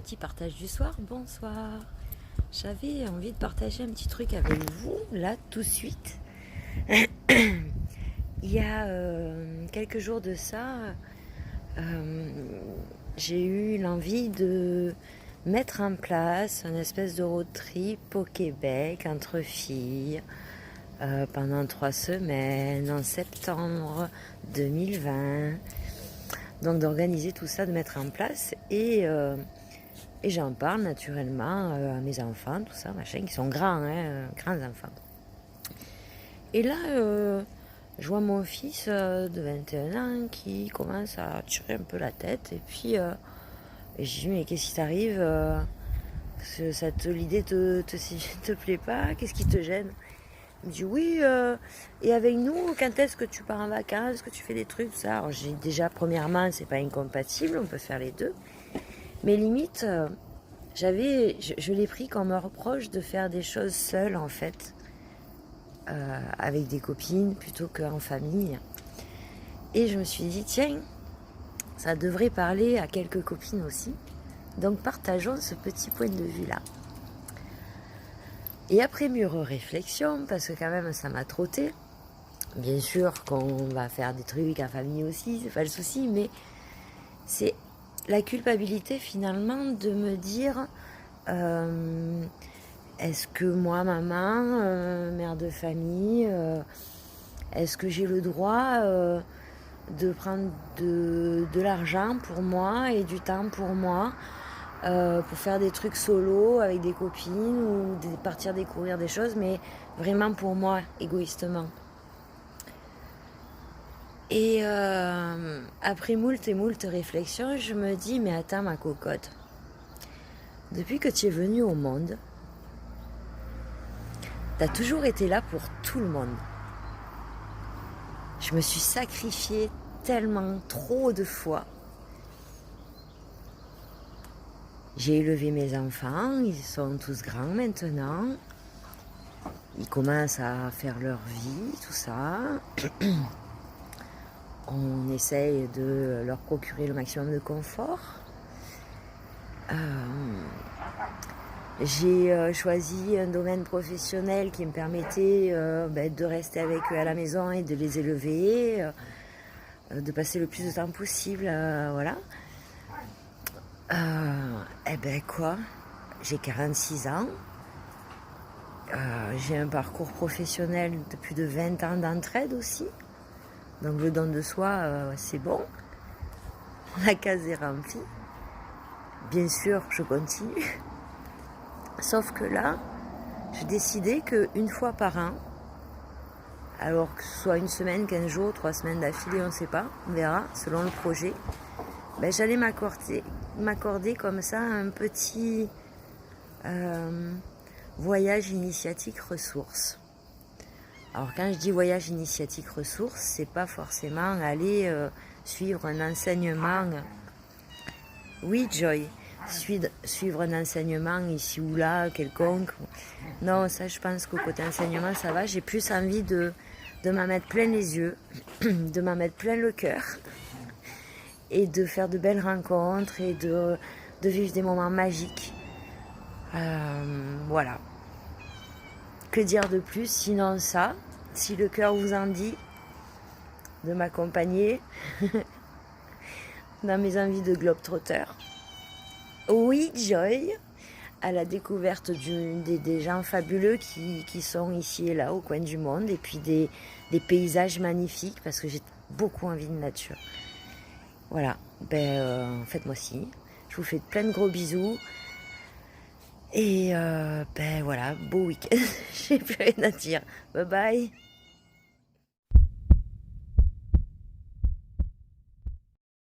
petit partage du soir, bonsoir. J'avais envie de partager un petit truc avec vous, là, tout de suite. Il y a quelques jours de ça, j'ai eu l'envie de mettre en place une espèce de road trip au Québec entre filles pendant 3 semaines en septembre 2020. Donc d'organiser tout ça, de mettre en place et j'en parle naturellement à mes enfants, tout ça, machin, qui sont grands, grands enfants. Et là, je vois mon fils de 21 ans qui commence à tirer un peu la tête et puis et je dis mais qu'est-ce qui t'arrive l'idée te plaît pas? Qu'est-ce qui te gêne? Il me dit oui, et avec nous, quand est-ce que tu pars en vacances, que tu fais des trucs, tout ça. Alors j'ai déjà, premièrement, c'est pas incompatible, on peut faire les deux. Mais limite, je l'ai pris comme un reproche de faire des choses seule, en fait, avec des copines plutôt qu'en famille. Et je me suis dit, tiens, ça devrait parler à quelques copines aussi. Donc partageons ce petit point de vue-là. Et après mûre réflexion, parce que quand même ça m'a trotté, bien sûr qu'on va faire des trucs en famille aussi, c'est pas le souci, mais c'est la culpabilité finalement de me dire est-ce que moi, maman, mère de famille, est-ce que j'ai le droit de prendre de l'argent pour moi et du temps pour moi pour faire des trucs solo avec des copines ou partir découvrir des choses, mais vraiment pour moi, égoïstement. Et après moult et moult réflexions, je me dis, mais attends ma cocotte, depuis que tu es venue au monde, tu as toujours été là pour tout le monde. Je me suis sacrifiée tellement trop de fois. J'ai élevé mes enfants, ils sont tous grands maintenant. Ils commencent à faire leur vie, tout ça. On essaye de leur procurer le maximum de confort. J'ai choisi un domaine professionnel qui me permettait de rester avec eux à la maison et de les élever, de passer le plus de temps possible, voilà. J'ai 46 ans, j'ai un parcours professionnel de plus de 20 ans d'entraide aussi, donc le don de soi, c'est bon, la case est remplie, bien sûr je continue, sauf que là, j'ai décidé qu'une fois par an, alors que ce soit une semaine, 15 jours, 3 semaines d'affilée, on ne sait pas, on verra, selon le projet, j'allais m'accorder comme ça un petit voyage initiatique ressources. Alors quand je dis voyage initiatique ressources, c'est pas forcément aller suivre un enseignement. Oui, Joy, suivre un enseignement ici ou là, quelconque. Non, ça je pense qu'au côté enseignement ça va. J'ai plus envie de m'en mettre plein les yeux, de m'en mettre plein le cœur. Et de faire de belles rencontres et de vivre des moments magiques. Voilà. Que dire de plus sinon ça, si le cœur vous en dit, de m'accompagner dans mes envies de globetrotter. Oui, Joy, à la découverte des gens fabuleux qui sont ici et là au coin du monde, et puis des paysages magnifiques, parce que j'ai beaucoup envie de nature. Voilà, faites-moi ci. Je vous fais plein de gros bisous. Et voilà, beau week-end. J'ai plus rien à dire. Bye bye.